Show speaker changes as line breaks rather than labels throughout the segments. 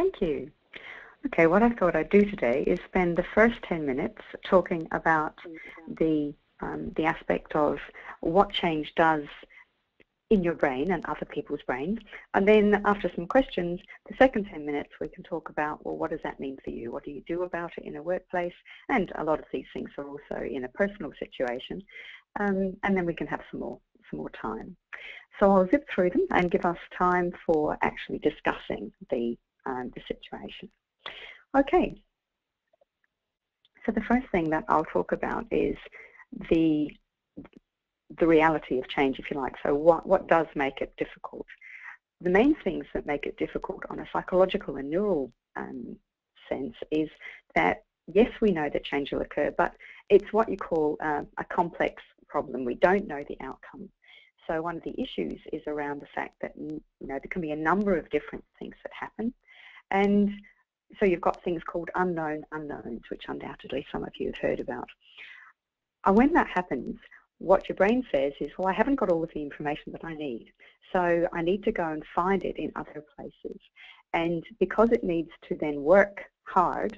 Thank you. Okay, what I thought I'd do today is spend the first 10 minutes talking about the aspect of what change does in your brain and other people's brains. And then after some questions, the second 10 minutes we can talk about, well, what does that mean for you? What do you do about it in a workplace? And a lot of these things are also in a personal situation. And then we can have some more time. So I'll zip through them and give us time for actually discussing the situation. Okay. So the first thing that I'll talk about is the reality of change, if you like. So what does make it difficult? The main things that make it difficult on a psychological and neural sense is that, yes, we know that change will occur, but it's what you call a complex problem. We don't know the outcome. So one of the issues is around the fact that there can be a number of different things that happen. And so you've got things called unknown unknowns, which undoubtedly some of you have heard about. And when that happens, what your brain says is, well, I haven't got all of the information that I need, so I need to go and find it in other places. And because it needs to then work hard,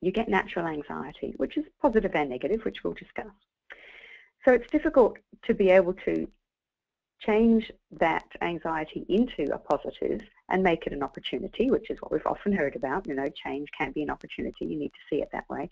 you get natural anxiety, which is positive and negative, which we'll discuss. So it's difficult to be able to change that anxiety into a positive and make it an opportunity, which is what we've often heard about. Change can be an opportunity. You need to see it that way.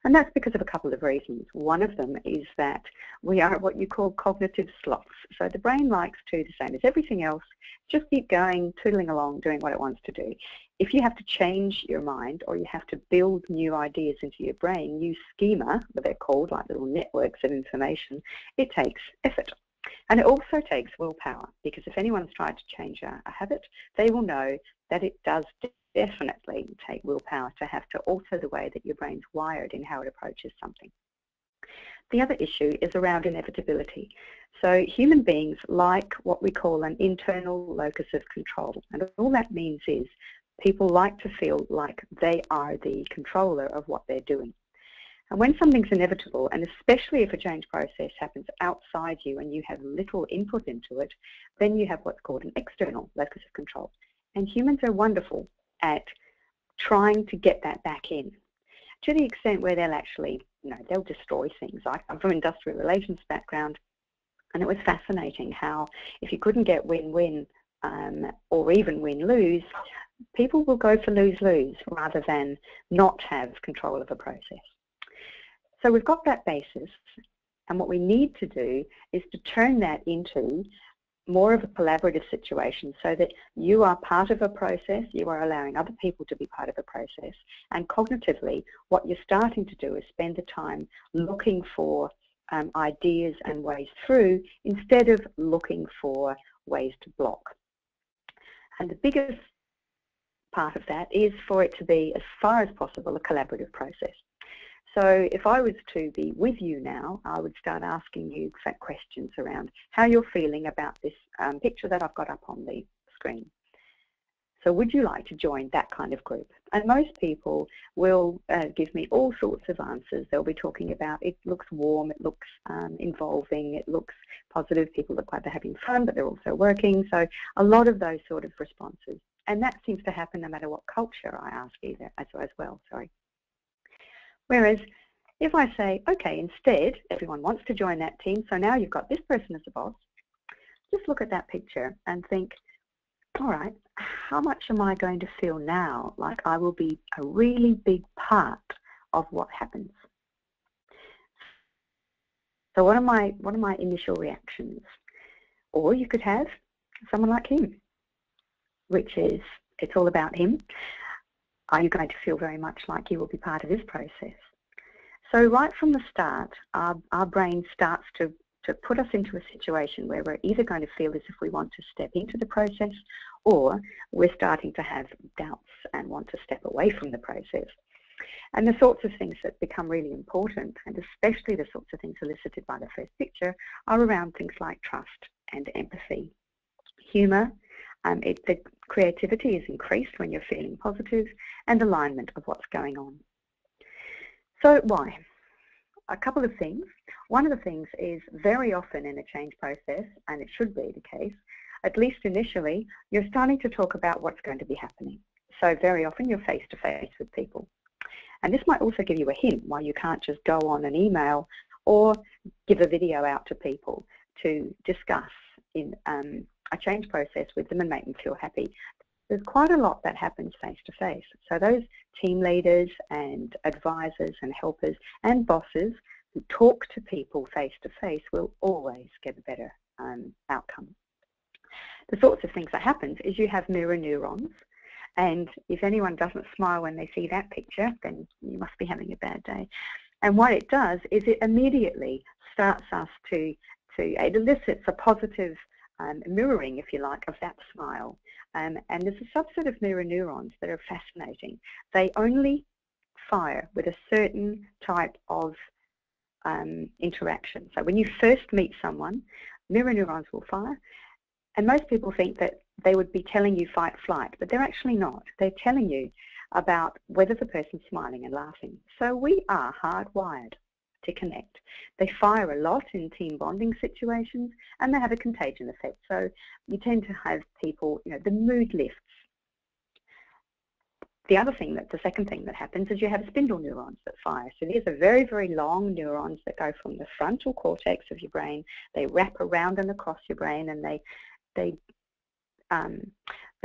And that's because of a couple of reasons. One of them is that we are what you call cognitive sloths. So the brain likes to, the same as everything else, just keep going, twiddling along, doing what it wants to do. If you have to change your mind or you have to build new ideas into your brain, new schema, what they're called, like little networks of information, it takes effort. And it also takes willpower, because if anyone's tried to change a habit, they will know that it does definitely take willpower to have to alter the way that your brain's wired in how it approaches something. The other issue is around inevitability. So human beings like what we call an internal locus of control. And all that means is people like to feel like they are the controller of what they're doing. And when something's inevitable, and especially if a change process happens outside you and you have little input into it, then you have what's called an external locus of control. And humans are wonderful at trying to get that back in, to the extent where they'll actually, they'll destroy things. I'm from an industrial relations background, and it was fascinating how if you couldn't get win-win or even win-lose, people will go for lose-lose rather than not have control of a process. So we've got that basis, and what we need to do is to turn that into more of a collaborative situation so that you are part of a process, you are allowing other people to be part of a process, and cognitively what you're starting to do is spend the time looking for ideas and ways through instead of looking for ways to block. And the biggest part of that is for it to be, as far as possible, a collaborative process. So if I was to be with you now, I would start asking you questions around how you're feeling about this picture that I've got up on the screen. So would you like to join that kind of group? And most people will give me all sorts of answers. They'll be talking about it looks warm, it looks involving, it looks positive, people look like they're having fun, but they're also working. So a lot of those sort of responses. And that seems to happen no matter what culture I ask either as well. Whereas if I say, okay, instead, everyone wants to join that team, so now you've got this person as the boss, just look at that picture and think, all right, how much am I going to feel now like I will be a really big part of what happens? So what are my initial reactions? Or you could have someone like him, which is, it's all about him. Are you going to feel very much like you will be part of this process? So right from the start, our brain starts to put us into a situation where we're either going to feel as if we want to step into the process, or we're starting to have doubts and want to step away from the process. And the sorts of things that become really important, and especially the sorts of things elicited by the first picture, are around things like trust and empathy, humour. The creativity is increased when you're feeling positive, and alignment of what's going on. So why? A couple of things. One of the things is very often in a change process, and it should be the case, at least initially, you're starting to talk about what's going to be happening. So very often you're face-to-face with people. And this might also give you a hint why you can't just go on an email or give a video out to people to discuss in a change process with them and make them feel happy. There's quite a lot that happens face-to-face. So those team leaders and advisors and helpers and bosses who talk to people face-to-face will always get a better outcome. The sorts of things that happens is you have mirror neurons, and if anyone doesn't smile when they see that picture, then you must be having a bad day. And what it does is it immediately starts us it elicits a positive mirroring, if you like, of that smile. And there's a subset of mirror neurons that are fascinating. They only fire with a certain type of interaction. So when you first meet someone, mirror neurons will fire, and most people think that they would be telling you fight, flight, but they're actually not. They're telling you about whether the person's smiling and laughing. So we are hardwired to connect. They fire a lot in team bonding situations, and they have a contagion effect. So you tend to have people, the mood lifts. The second thing that happens is you have spindle neurons that fire. So these are very, very long neurons that go from the frontal cortex of your brain. They wrap around and across your brain, and they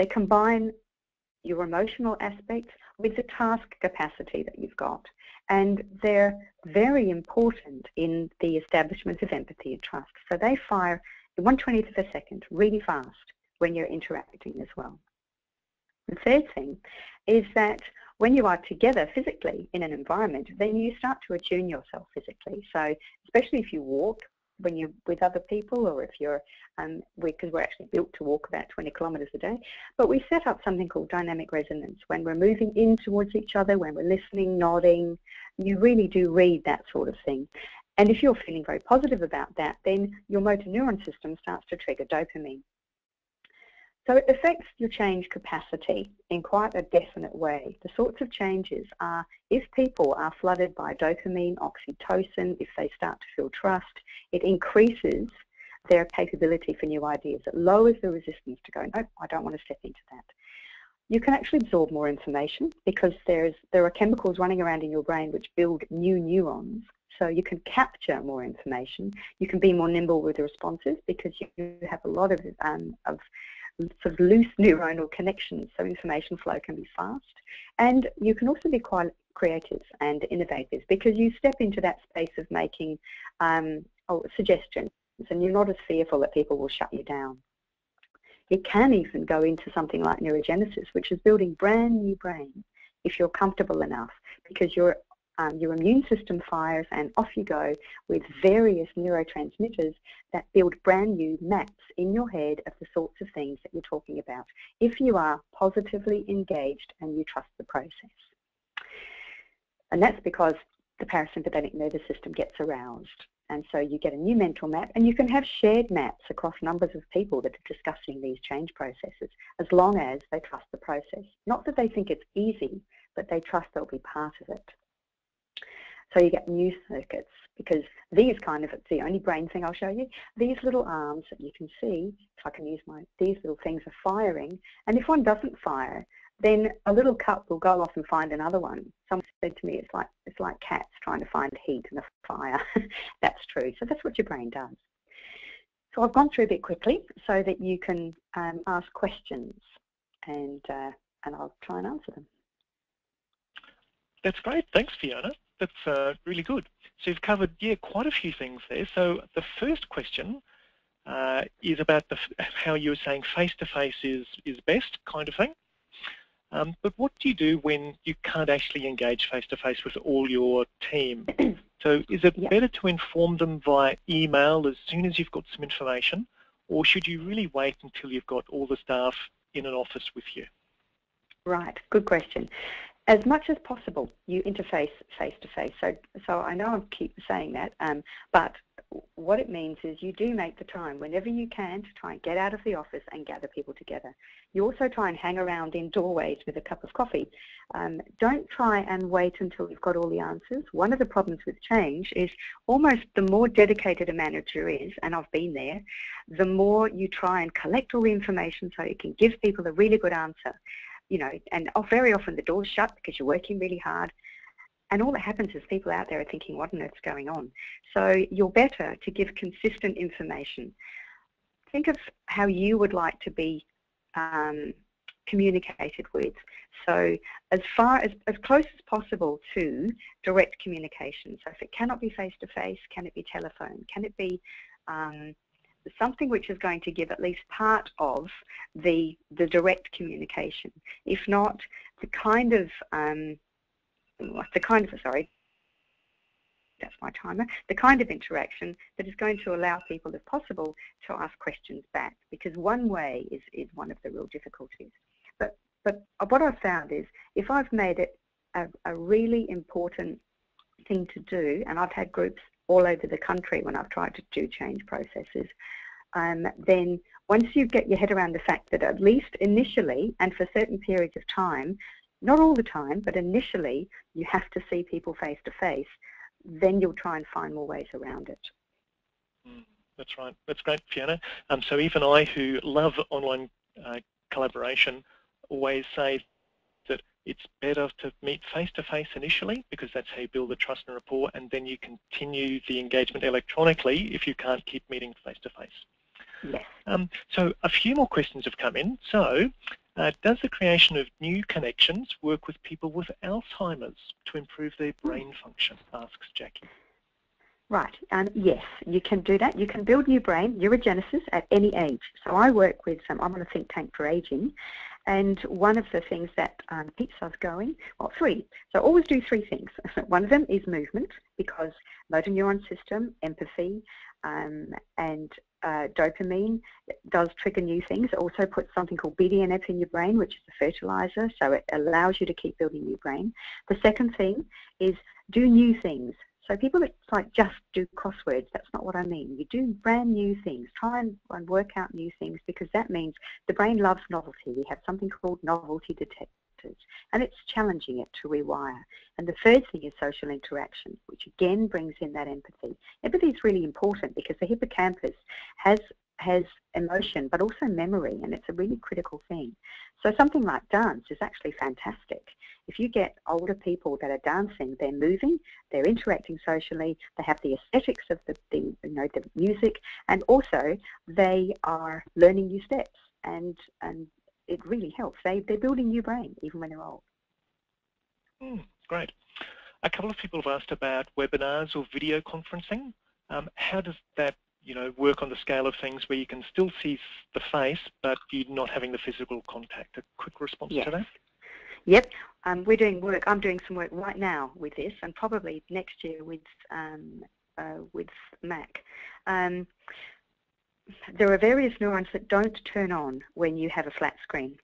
combine your emotional aspects with the task capacity that you've got. And they're very important in the establishment of empathy and trust. So they fire 1/20th of a second, really fast, when you're interacting as well. The third thing is that when you are together physically in an environment, then you start to attune yourself physically. So especially if you walk, when you're with other people, or if you're, because we're actually built to walk about 20 kilometres a day, but we set up something called dynamic resonance. When we're moving in towards each other, when we're listening, nodding, you really do read that sort of thing. And if you're feeling very positive about that, then your motor neuron system starts to trigger dopamine. So it affects your change capacity in quite a definite way. The sorts of changes are if people are flooded by dopamine, oxytocin, if they start to feel trust, it increases their capability for new ideas. It lowers the resistance to go, nope, I don't want to step into that. You can actually absorb more information because there are chemicals running around in your brain which build new neurons. So you can capture more information. You can be more nimble with the responses because you have a lot of sort of loose neuronal connections, so information flow can be fast. And you can also be quite creative and innovative because you step into that space of making suggestions, and you're not as fearful that people will shut you down. It can even go into something like neurogenesis, which is building brand new brain if you're comfortable enough, because your immune system fires and off you go with various neurotransmitters that build brand new maps in your head of the sorts of things that you're talking about if you are positively engaged and you trust the process. And that's because the parasympathetic nervous system gets aroused. And so you get a new mental map, and you can have shared maps across numbers of people that are discussing these change processes, as long as they trust the process. Not that they think it's easy, but they trust they'll be part of it. So you get new circuits, because these it's the only brain thing I'll show you. These little arms that you can see, if I can use these little things are firing, and if one doesn't fire, then a little cup will go off and find another one. Someone said to me, it's like cats trying to find heat in a fire. That's true. So that's what your brain does. So I've gone through a bit quickly so that you can ask questions, and I'll try and answer them.
That's great. Thanks, Fiona. That's really good. So you've covered, quite a few things there. So the first question is about how you were saying face-to-face is best kind of thing. But what do you do when you can't actually engage face-to-face with all your team? So is it better to inform them via email as soon as you've got some information, or should you really wait until you've got all the staff in an office with you?
Right, good question. As much as possible, you interface face-to-face. So I know I keep saying that, but what it means is you do make the time whenever you can to try and get out of the office and gather people together. You also try and hang around in doorways with a cup of coffee. Don't try and wait until you've got all the answers. One of the problems with change is almost the more dedicated a manager is, and I've been there, the more you try and collect all the information so you can give people a really good answer. you know, and very often the door's shut because you're working really hard. And all that happens is people out there are thinking, what on earth's going on? So you're better to give consistent information. Think of how you would like to be communicated with. So as close as possible to direct communication. So if it cannot be face-to-face, can it be telephone? Can it be something which is going to give at least part of the direct communication? If not, the kind of interaction that is going to allow people, if possible, to ask questions back, because one way is one of the real difficulties. But what I've found is if I've made it a really important thing to do, and I've had groups all over the country when I've tried to do change processes, then once you get your head around the fact that at least initially and for certain periods of time, not all the time, but initially you have to see people face to face, then you'll try and find more ways around it.
That's right. That's great, Fiona. So even I, who love online collaboration, always say that it's better to meet face-to-face initially, because that's how you build the trust and rapport, and then you continue the engagement electronically if you can't keep meeting face-to-face.
Yes.
So a few more questions have come in. So does the creation of new connections work with people with Alzheimer's to improve their brain function, asks Jackie.
Right, yes, you can do that. You can build new brain, neurogenesis, at any age. So I work with, I'm on a think tank for aging, and one of the things that keeps us going, well, three. So I always do three things. One of them is movement, because motor neuron system, empathy, and dopamine does trigger new things. It also puts something called BDNF in your brain, which is a fertilizer, so it allows you to keep building new brain. The second thing is do new things. So people that like just do crosswords, that's not what I mean. You do brand new things. Try and work out new things, because that means the brain loves novelty. We have something called novelty detectors, and it's challenging it to rewire. And the third thing is social interaction, which again brings in that empathy. Empathy is really important because the hippocampus has emotion, but also memory, and it's a really critical thing. So something like dance is actually fantastic. If you get older people that are dancing, they're moving, they're interacting socially, they have the aesthetics of the music, and also they are learning new steps, and it really helps. They're building new brain even when they're old.
Great. A couple of people have asked about webinars or video conferencing. How does that work on the scale of things where you can still see the face, but you're not having the physical contact? A quick response to that?
Yep, we're doing work. I'm doing some work right now with this, and probably next year with Mac. There are various neurons that don't turn on when you have a flat screen.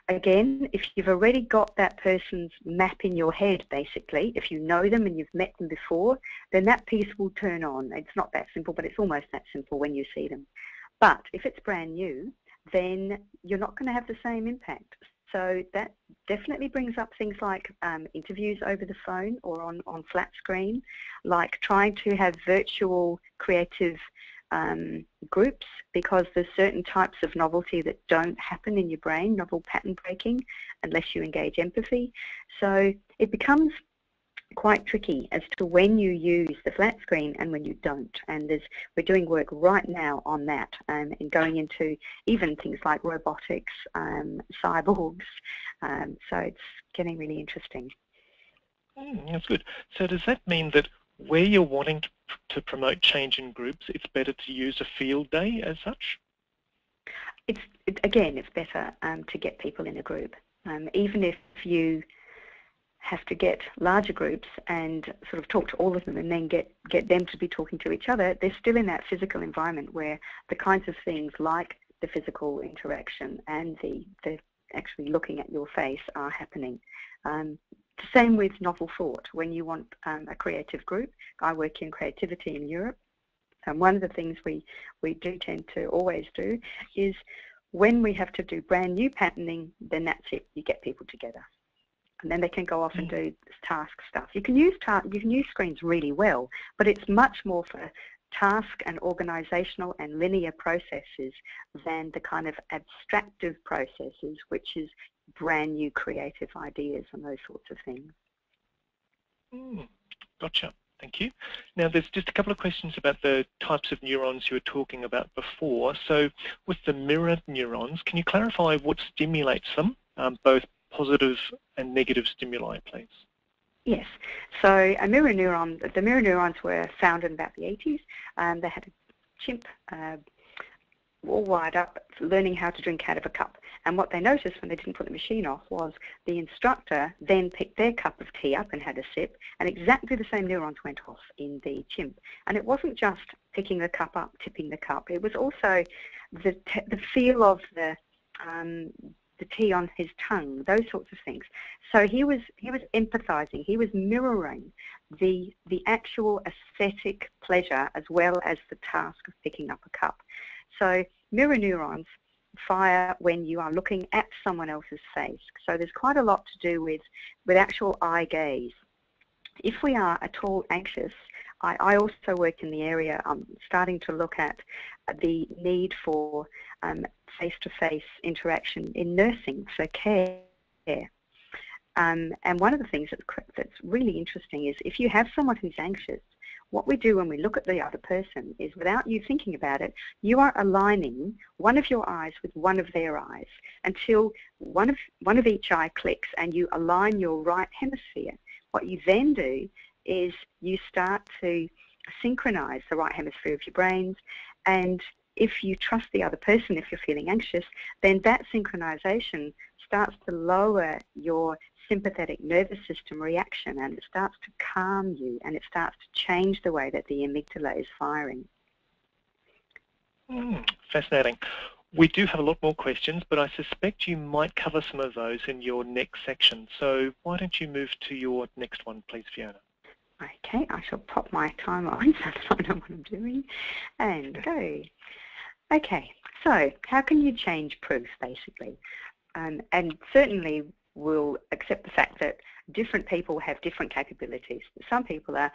Again, if you've already got that person's map in your head, basically, if you know them and you've met them before, then that piece will turn on. It's not that simple, but it's almost that simple when you see them. But if it's brand new, then you're not going to have the same impact. So that definitely brings up things like interviews over the phone or on flat screen, like trying to have virtual creative groups, because there's certain types of novelty that don't happen in your brain, novel pattern breaking, unless you engage empathy. So it becomes quite tricky as to when you use the flat screen and when you don't. And we're doing work right now on that, and going into even things like robotics, cyborgs. So it's getting really interesting.
That's good. So does that mean that where you're wanting to promote change in groups, it's better to use a field day as such?
Again, it's better to get people in a group. Even if you have to get larger groups and sort of talk to all of them and then get them to be talking to each other, they're still in that physical environment where the kinds of things like the physical interaction and the actually looking at your face are happening. Same with novel thought. When you want a creative group, I work in creativity in Europe, and one of the things we do tend to always do is when we have to do brand new patterning, then that's it. You get people together, and then they can go off and do task stuff. You can use screens really well, but it's much more for task and organizational and linear processes than the kind of abstractive processes, which is brand new creative ideas and those sorts of things.
Gotcha. Thank you. Now, there's just a couple of questions about the types of neurons you were talking about before. So with the mirror neurons, can you clarify what stimulates them, both positive and negative stimuli, please?
Yes. So a mirror neuron, the mirror neurons were found in about the 80s. They had a chimp all wired up, learning how to drink out of a cup. And what they noticed when they didn't put the machine off was the instructor then picked their cup of tea up and had a sip, and exactly the same neurons went off in the chimp. And it wasn't just picking the cup up, tipping the cup. It was also the feel of the tea on his tongue, those sorts of things. So he was empathizing. He was mirroring the actual aesthetic pleasure as well as the task of picking up a cup. So mirror neurons fire when you are looking at someone else's face. So there's quite a lot to do with actual eye gaze. If we are at all anxious, I also work in the area, I'm starting to look at the need for face-to-face interaction in nursing, so care. And one of the things that's really interesting is if you have someone who's anxious, what we do when we look at the other person is, without you thinking about it, you are aligning one of your eyes with one of their eyes until one of each eye clicks and you align your right hemisphere. What you then do is you start to synchronize the right hemisphere of your brains, and if you trust the other person, if you're feeling anxious, then that synchronization starts to lower your sympathetic nervous system reaction, and it starts to calm you, and it starts to change the way that the amygdala is firing.
Fascinating. We do have a lot more questions, but I suspect you might cover some of those in your next section. So why don't you move to your next one, please, Fiona?
Okay, I shall pop my timer on so that I know what I'm doing, and go. Okay, so how can you change proof, basically? And certainly we'll accept the fact that different people have different capabilities. Some people are,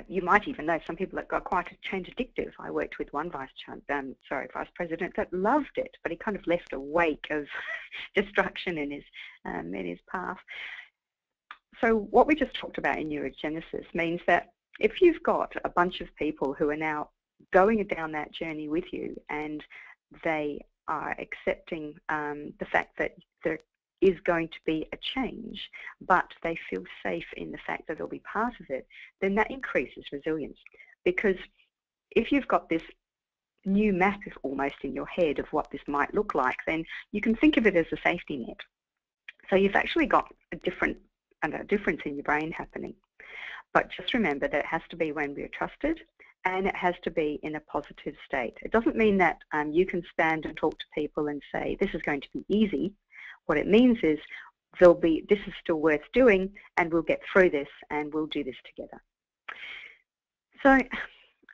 you might even know, some people that got quite a change addictive. I worked with one vice president that loved it, but he kind of left a wake of destruction in his path. So what we just talked about in neurogenesis means that if you've got a bunch of people who are now going down that journey with you, and they are accepting the fact that there is going to be a change, but they feel safe in the fact that they'll be part of it, then that increases resilience. Because if you've got this new map almost in your head of what this might look like, then you can think of it as a safety net. So you've actually got a difference in your brain happening. But just remember that it has to be when we're trusted, and it has to be in a positive state. It doesn't mean that you can stand and talk to people and say, this is going to be easy. What it means is this is still worth doing, and we'll get through this, and we'll do this together. So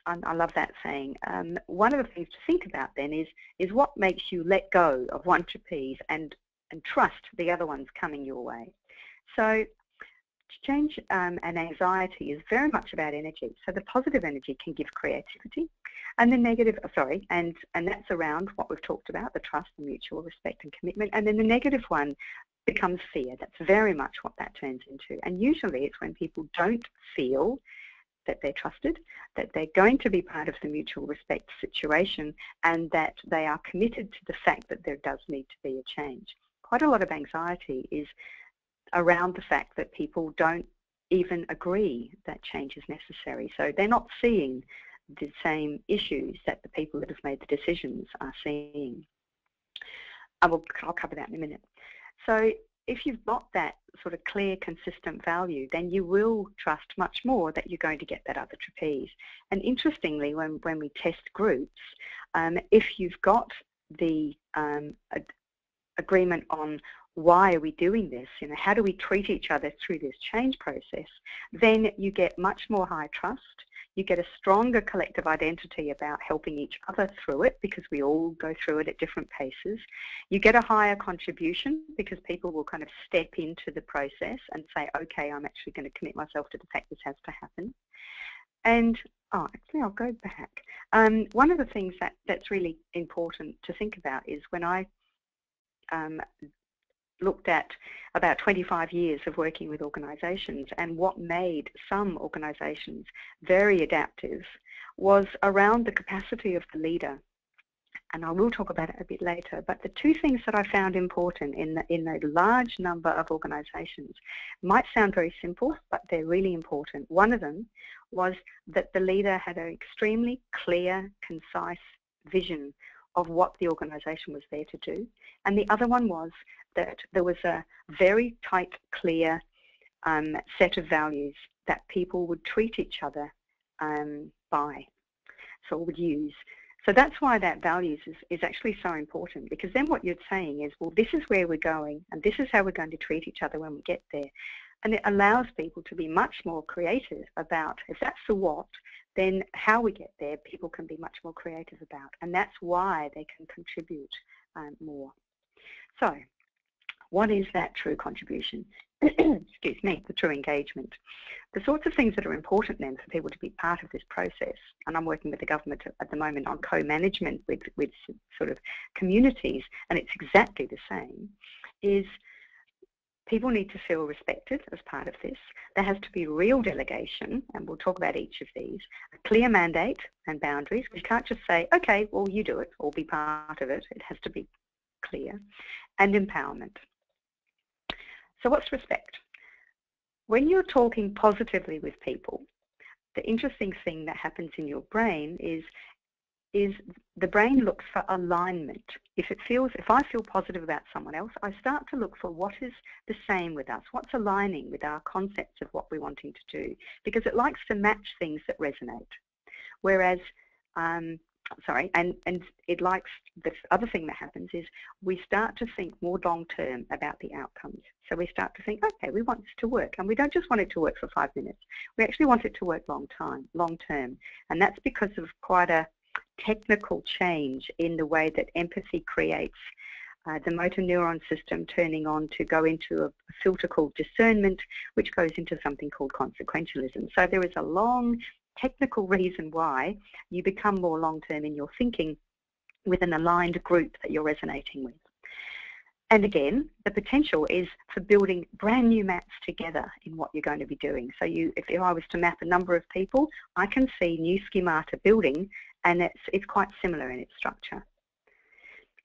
I love that saying. One of the things to think about then is what makes you let go of one trapeze and trust the other ones coming your way. So change and anxiety is very much about energy. So the positive energy can give creativity, and the negative, and that's around what we've talked about, the trust, the mutual respect and commitment. And then the negative one becomes fear. That's very much what that turns into. And usually it's when people don't feel that they're trusted, that they're going to be part of the mutual respect situation, and that they are committed to the fact that there does need to be a change. Quite a lot of anxiety is around the fact that people don't even agree that change is necessary. So they're not seeing the same issues that the people that have made the decisions are seeing. I'll cover that in a minute. So if you've got that sort of clear, consistent value, then you will trust much more that you're going to get that other trapeze. And interestingly, when we test groups, if you've got the agreement on why are we doing this, how do we treat each other through this change process, then you get much more high trust. You get a stronger collective identity about helping each other through it, because we all go through it at different paces. You get a higher contribution because people will kind of step into the process and say, okay, I'm actually going to commit myself to the fact this has to happen. And actually I'll go back. One of the things that's really important to think about is when I looked at about 25 years of working with organisations, and what made some organisations very adaptive was around the capacity of the leader. And I will talk about it a bit later, but the two things that I found important in the large number of organisations might sound very simple, but they're really important. One of them was that the leader had an extremely clear, concise vision of what the organisation was there to do. And the other one was that there was a very tight, clear set of values that people would treat each other by, so would use. So that's why that values is actually so important, because then what you're saying is, well, this is where we're going, and this is how we're going to treat each other when we get there. And it allows people to be much more creative about, if that's the what, then how we get there, people can be much more creative about. And that's why they can contribute more. So what is that true contribution? Excuse me, the true engagement. The sorts of things that are important then for people to be part of this process, and I'm working with the government at the moment on co-management with sort of communities, and it's exactly the same, is people need to feel respected as part of this. There has to be real delegation, and we'll talk about each of these, a clear mandate and boundaries. We can't just say, okay, well, you do it, or be part of it. It has to be clear. And empowerment. So what's respect? When you're talking positively with people, the interesting thing that happens in your brain is the brain looks for alignment. If I feel positive about someone else, I start to look for what is the same with us, what's aligning with our concepts of what we're wanting to do, because it likes to match things that resonate. Whereas, and it likes, the other thing that happens is we start to think more long-term about the outcomes. So we start to think, okay, we want this to work, and we don't just want it to work for 5 minutes. We actually want it to work long-term, and that's because of quite a technical change in the way that empathy creates the motor neuron system turning on to go into a filter called discernment, which goes into something called consequentialism. So there is a long technical reason why you become more long-term in your thinking with an aligned group that you're resonating with. And again, the potential is for building brand new maps together in what you're going to be doing. So if I was to map a number of people, I can see new schemata building, and it's quite similar in its structure.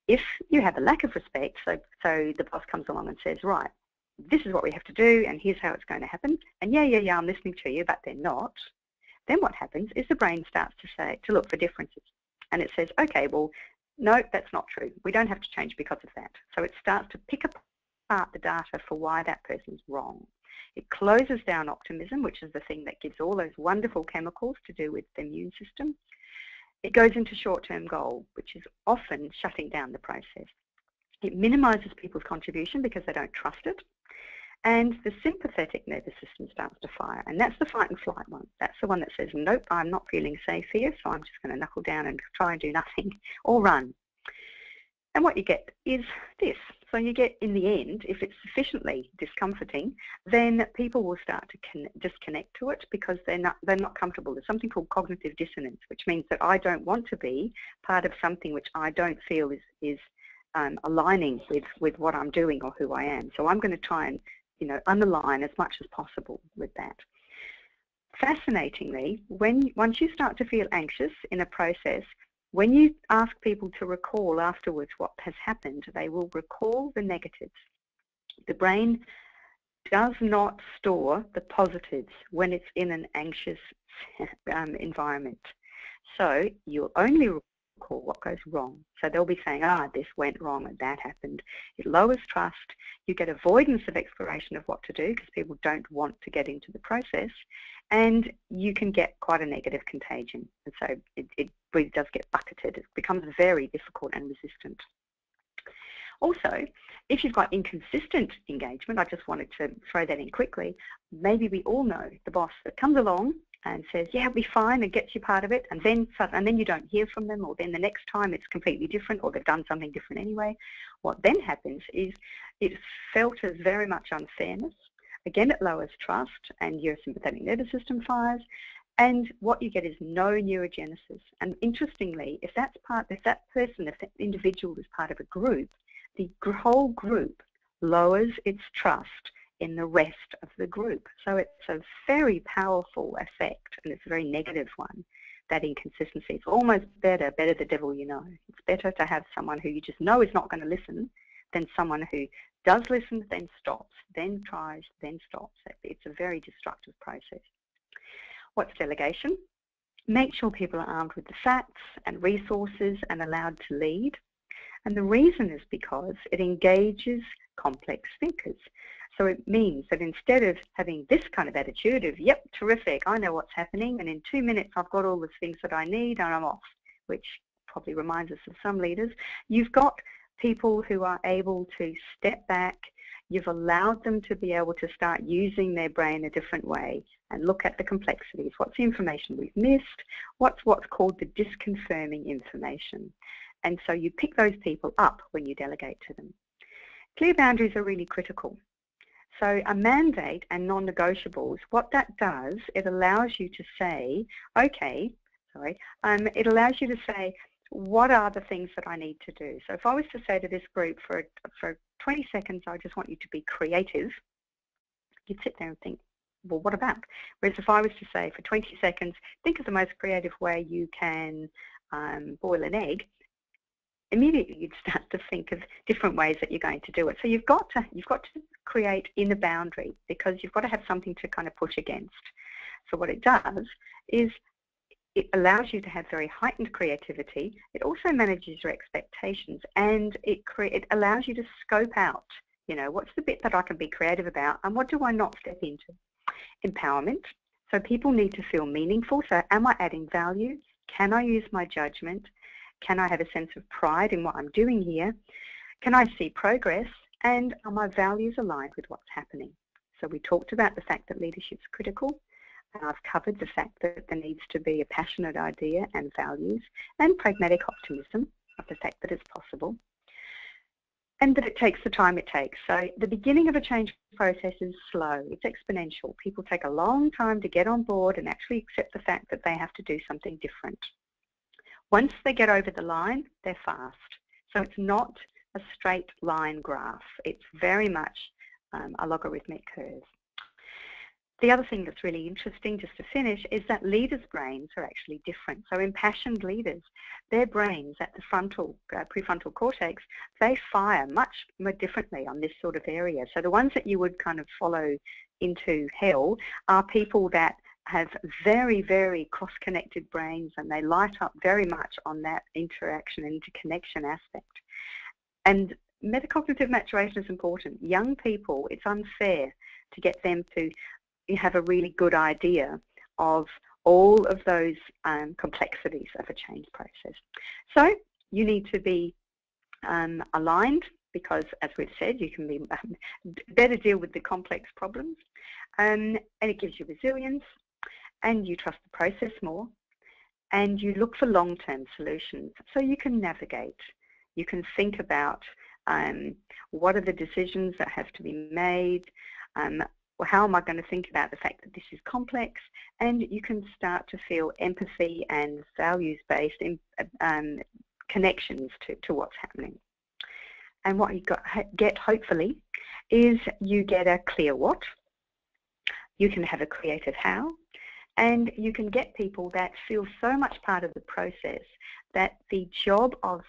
If you have a lack of respect, so the boss comes along and says, right, this is what we have to do, and here's how it's going to happen, and yeah, I'm listening to you, but they're not, then what happens is the brain starts to look for differences. And it says, okay, well, no, that's not true. We don't have to change because of that. So it starts to pick apart the data for why that person's wrong. It closes down optimism, which is the thing that gives all those wonderful chemicals to do with the immune system. It goes into short-term goal, which is often shutting down the process. It minimises people's contribution because they don't trust it. And the sympathetic nervous system starts to fire, and that's the fight and flight one. That's the one that says, nope, I'm not feeling safe here, so I'm just going to knuckle down and try and do nothing or run. And what you get is this. So you get, in the end, if it's sufficiently discomforting, then people will start to disconnect to it because they're not comfortable. There's something called cognitive dissonance, which means that I don't want to be part of something which I don't feel is aligning with what I'm doing or who I am. So I'm going to try and unalign as much as possible with that. Fascinatingly, once you start to feel anxious in a process, when you ask people to recall afterwards what has happened, they will recall the negatives. The brain does not store the positives when it's in an anxious environment. So you'll only recall what goes wrong. So they'll be saying, this went wrong and that happened. It lowers trust. You get avoidance of exploration of what to do because people don't want to get into the process, and you can get quite a negative contagion. And so it really does get bucketed. It becomes very difficult and resistant. Also, if you've got inconsistent engagement, I just wanted to throw that in quickly, maybe we all know the boss that comes along and says, yeah, it'll be fine, and gets you part of it, and then you don't hear from them, or then the next time it's completely different, or they've done something different anyway. What then happens is it's felt as very much unfairness. Again, it lowers trust, and your sympathetic nervous system fires, and what you get is no neurogenesis. And interestingly, if that individual is part of a group, the whole group lowers its trust in the rest of the group. So it's a very powerful effect, and it's a very negative one, that inconsistency. It's almost better the devil you know. It's better to have someone who you just know is not going to listen than someone who does listen, then stops, then tries, then stops. It's a very destructive process. What's delegation? Make sure people are armed with the facts and resources and allowed to lead. And the reason is because it engages complex thinkers. So it means that instead of having this kind of attitude of, yep, terrific, I know what's happening, and in 2 minutes I've got all the things that I need and I'm off, which probably reminds us of some leaders, you've got people who are able to step back. You've allowed them to be able to start using their brain a different way and look at the complexities. What's the information we've missed? What's called the disconfirming information? And so you pick those people up when you delegate to them. Clear boundaries are really critical. So a mandate and non-negotiables, what that does, it allows you to say, okay, it allows you to say, what are the things that I need to do? So if I was to say to this group for 20 seconds, I just want you to be creative, you'd sit there and think, well, what about? Whereas if I was to say for 20 seconds, think of the most creative way you can boil an egg, immediately you'd start to think of different ways that you're going to do it. So you've got to create in a boundary, because you've got to have something to kind of push against. So what it does is it allows you to have very heightened creativity. It also manages your expectations, and it allows you to scope out, what's the bit that I can be creative about and what do I not step into? Empowerment. So people need to feel meaningful. So am I adding value? Can I use my judgment? Can I have a sense of pride in what I'm doing here? Can I see progress? And are my values aligned with what's happening? So we talked about the fact that leadership's critical. And I've covered the fact that there needs to be a passionate idea and values and pragmatic optimism of the fact that it's possible, and that it takes the time it takes. So the beginning of a change process is slow. It's exponential. People take a long time to get on board and actually accept the fact that they have to do something different. Once they get over the line, they're fast. So it's not a straight line graph. It's very much a logarithmic curve. The other thing that's really interesting, just to finish, is that leaders' brains are actually different. So impassioned leaders, their brains at the prefrontal cortex, they fire much more differently on this sort of area. So the ones that you would kind of follow into hell are people that have very, very cross-connected brains, and they light up very much on that interaction and interconnection aspect. And metacognitive maturation is important. Young people, it's unfair to get them to have a really good idea of all of those complexities of a change process. So you need to be aligned, because as we've said, you can be better deal with the complex problems, and it gives you resilience, and you trust the process more, and you look for long-term solutions so you can navigate. You can think about what are the decisions that have to be made, well, how am I going to think about the fact that this is complex? And you can start to feel empathy and values-based connections to what's happening. And what you get, hopefully, is you get a clear what, you can have a creative how, and you can get people that feel so much part of the process that the job of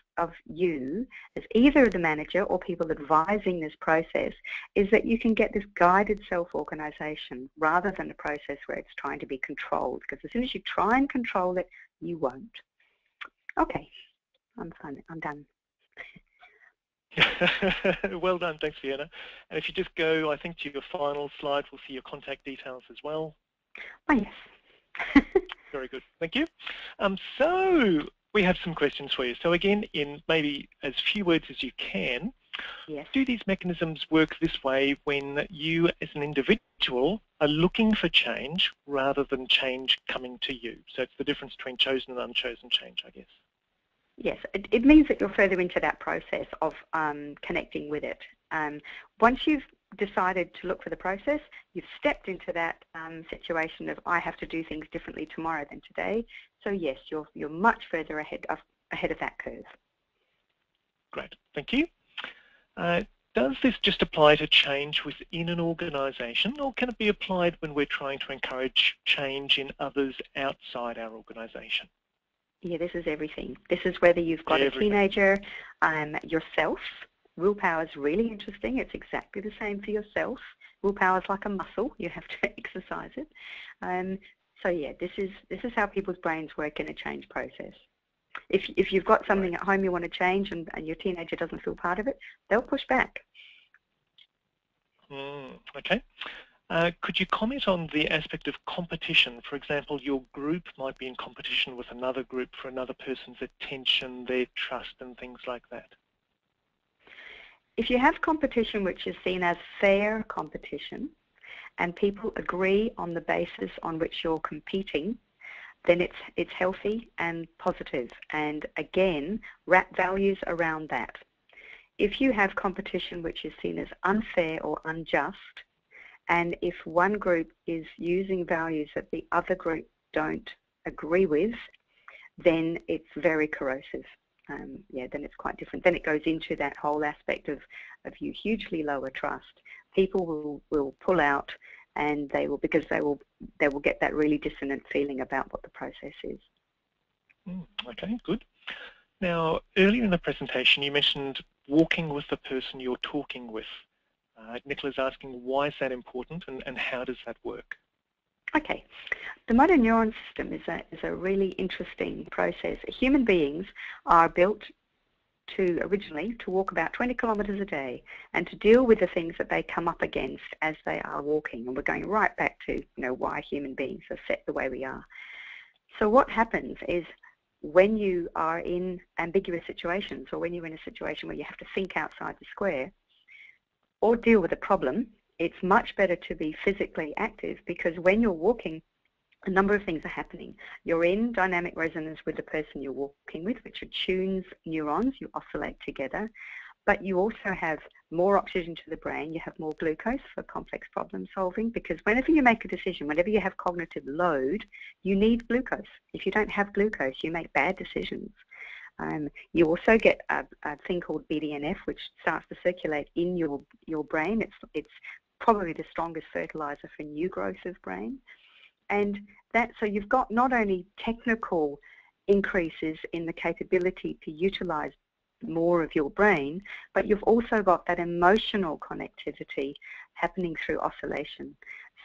you as either the manager or people advising this process is that you can get this guided self-organisation rather than a process where it's trying to be controlled, because as soon as you try and control it, you won't. Okay, I'm done.
Well done, thanks Fiona. And if you just go, I think, to your final slide, we'll see your contact details as well.
Oh yes.
Very good, thank you. So we have some questions for you. So again, in maybe as few words as you can,
yes.
Do these mechanisms work this way when you as an individual are looking for change rather than change coming to you? So it's the difference between chosen and unchosen change, I guess.
Yes, it means that you're further into that process of connecting with it. Once you've decided to look for the process, you've stepped into that situation of I have to do things differently tomorrow than today. So yes, you're much further ahead of that curve.
Great, thank you. does this just apply to change within an organisation, or can it be applied when we're trying to encourage change in others outside our organisation?
Yeah, this is everything. This is whether you've got a teenager, yourself. Willpower is really interesting. It's exactly the same for yourself. Willpower is like a muscle. You have to exercise it. So yeah, this is how people's brains work in a change process. If you've got something at home you want to change and your teenager doesn't feel part of it, they'll push back.
Okay. Could you comment on the aspect of competition? For example, your group might be in competition with another group for another person's attention, their trust, and things like that.
If you have competition which is seen as fair competition, and people agree on the basis on which you're competing, then it's healthy and positive. And again, wrap values around that. If you have competition which is seen as unfair or unjust, and if one group is using values that the other group don't agree with, then it's very corrosive. Yeah, then it's quite different. Then it goes into that whole aspect of you hugely lower trust. People will pull out, and they will get that really dissonant feeling about what the process is.
Okay, good. Now, earlier in the presentation, you mentioned walking with the person you're talking with. Nicola's asking, why is that important, and how does that work?
Okay, the motor neuron system is a really interesting process. Human beings are built originally to walk about 20 kilometres a day and to deal with the things that they come up against as they are walking. And we're going right back to why human beings are set the way we are. So what happens is when you are in ambiguous situations, or when you're in a situation where you have to think outside the square or deal with a problem, it's much better to be physically active, because when you're walking, a number of things are happening. You're in dynamic resonance with the person you're walking with, which attunes neurons. You oscillate together, but you also have more oxygen to the brain. You have more glucose for complex problem solving, because whenever you make a decision, whenever you have cognitive load, you need glucose. If you don't have glucose, you make bad decisions. You also get a thing called BDNF, which starts to circulate in your brain. It's probably the strongest fertilizer for new growth of brain. And so you've got not only technical increases in the capability to utilize more of your brain, but you've also got that emotional connectivity happening through oscillation.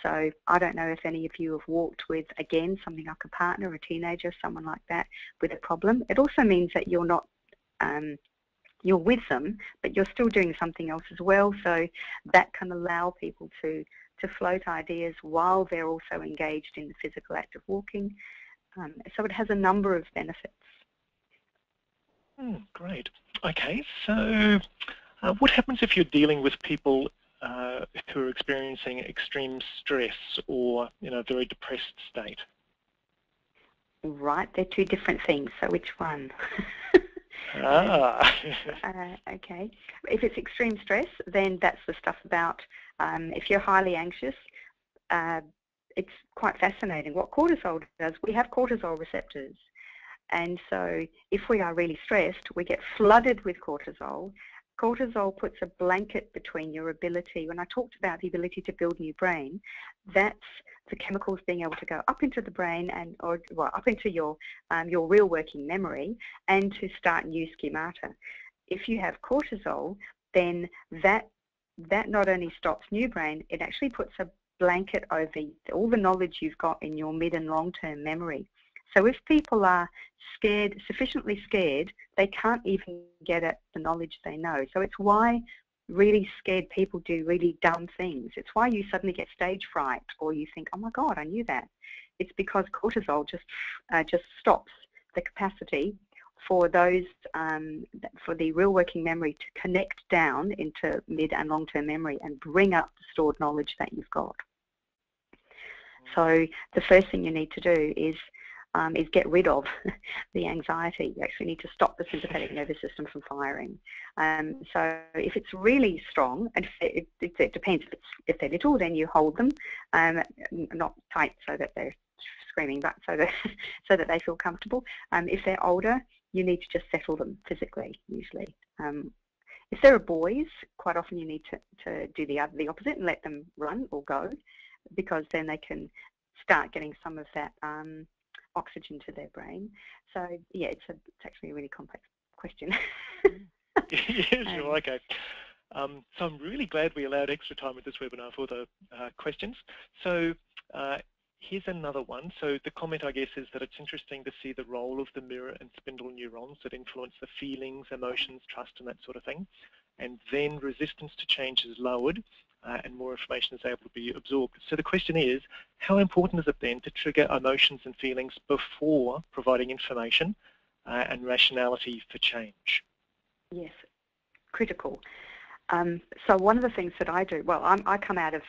So I don't know if any of you have walked with, again, something like a partner, a teenager, someone like that with a problem. It also means that you're not, you're with them, but you're still doing something else as well. So that can allow people to float ideas while they're also engaged in the physical act of walking. So it has a number of benefits.
Great. Okay, so what happens if you're dealing with people who are experiencing extreme stress or a very depressed state?
Right, they're two different things. So which one? Okay. If it's extreme stress, then that's the stuff about if you're highly anxious, it's quite fascinating. What cortisol does, we have cortisol receptors. And so if we are really stressed, we get flooded with cortisol. Cortisol puts a blanket between your ability. When I talked about the ability to build new brain, that's the chemicals being able to go up into the brain or up into your real working memory and to start new schemata. If you have cortisol, then that not only stops new brain, it actually puts a blanket over all the knowledge you've got in your mid and long-term memory. So if people are scared, sufficiently scared, they can't even get at the knowledge they know. So it's why really scared people do really dumb things. It's why you suddenly get stage fright, or you think, oh my God, I knew that. It's because cortisol just stops the capacity for those, for the real working memory to connect down into mid and long-term memory and bring up the stored knowledge that you've got. So the first thing you need to do is get rid of the anxiety. You actually need to stop the sympathetic nervous system from firing. So if it's really strong, and it depends. If they're little, then you hold them, not tight so that they're screaming, but so that they feel comfortable. If they're older, you need to just settle them physically, usually. If there are boys, quite often you need to do the opposite and let them run or go, because then they can start getting some of that oxygen to their brain. So yeah, it's actually a really complex question.
Yeah, sure, okay. So I'm really glad we allowed extra time at this webinar for the questions. So here's another one. So the comment, I guess, is that it's interesting to see the role of the mirror and spindle neurons that influence the feelings, emotions, trust, and that sort of thing. And then resistance to change is lowered and more information is able to be absorbed. So the question is, how important is it then to trigger emotions and feelings before providing information and rationality for change?
Yes, critical. So one of the things that I do, well, I come out of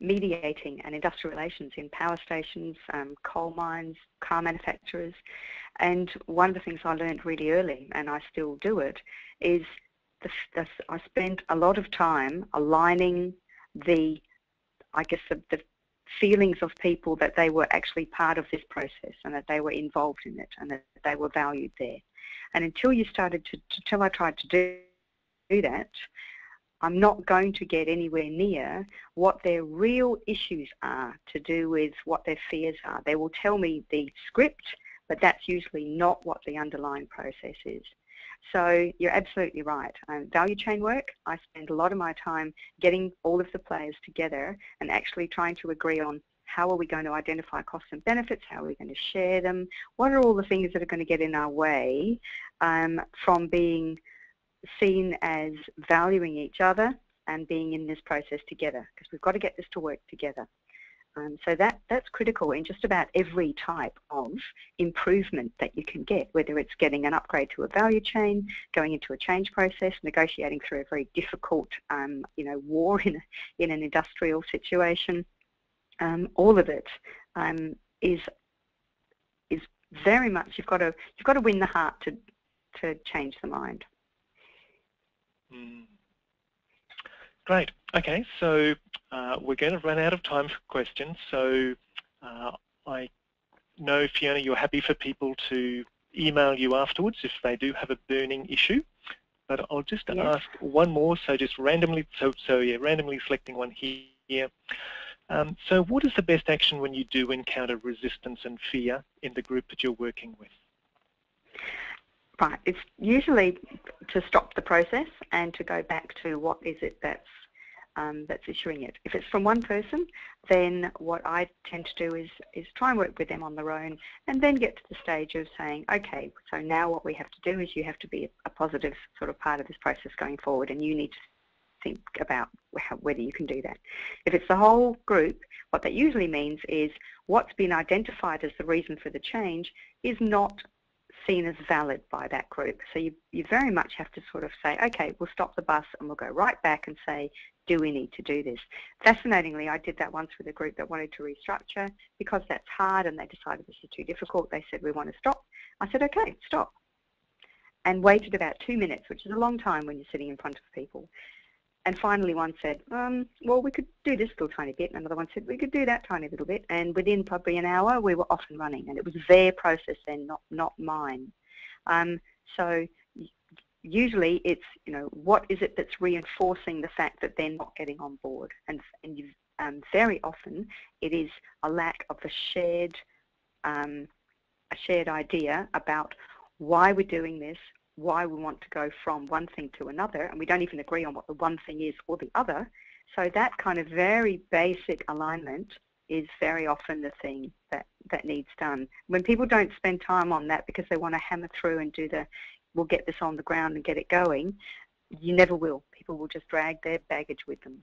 mediating and industrial relations in power stations, coal mines, car manufacturers, and one of the things I learned really early, and I still do it, is I spent a lot of time aligning the feelings of people that they were actually part of this process and that they were involved in it and that they were valued there. And until I tried to do that, I'm not going to get anywhere near what their real issues are to do with what their fears are. They will tell me the script, but that's usually not what the underlying process is. So you're absolutely right. Value chain work, I spend a lot of my time getting all of the players together and actually trying to agree on how are we going to identify costs and benefits, how are we going to share them, what are all the things that are going to get in our way from being seen as valuing each other and being in this process together, because we've got to get this to work together. So that's critical in just about every type of improvement that you can get, whether it's getting an upgrade to a value chain, going into a change process, negotiating through a very difficult war in an industrial situation. All of it is very much, you've got to win the heart to change the mind.
Great. Okay, so we're going to run out of time for questions. So I know, Fiona, you're happy for people to email you afterwards if they do have a burning issue. But I'll just ask one more. So just randomly, randomly selecting one here. So what is the best action when you do encounter resistance and fear in the group that you're working with?
Right, it's usually to stop the process and to go back to what is it that's issuing it. If it's from one person, then what I tend to do is try and work with them on their own and then get to the stage of saying, okay, so now what we have to do is you have to be a positive sort of part of this process going forward, and you need to think about whether you can do that. If it's the whole group, what that usually means is what's been identified as the reason for the change is not seen as valid by that group. So you very much have to sort of say, okay, we'll stop the bus and we'll go right back and say, do we need to do this? Fascinatingly, I did that once with a group that wanted to restructure. Because that's hard and they decided this is too difficult, they said, we want to stop. I said, okay, stop. And waited about 2 minutes, which is a long time when you're sitting in front of people. And finally one said, well, we could do this little tiny bit. And another one said, we could do that tiny little bit. And within probably an hour, we were off and running. And it was their process then, not mine. So usually it's, what is it that's reinforcing the fact that they're not getting on board? And very often it is a lack of a shared idea about why we're doing this, why we want to go from one thing to another, and we don't even agree on what the one thing is or the other. So that kind of very basic alignment is very often the thing that needs done. When people don't spend time on that because they want to hammer through and do we'll get this on the ground and get it going, you never will. People will just drag their baggage with them.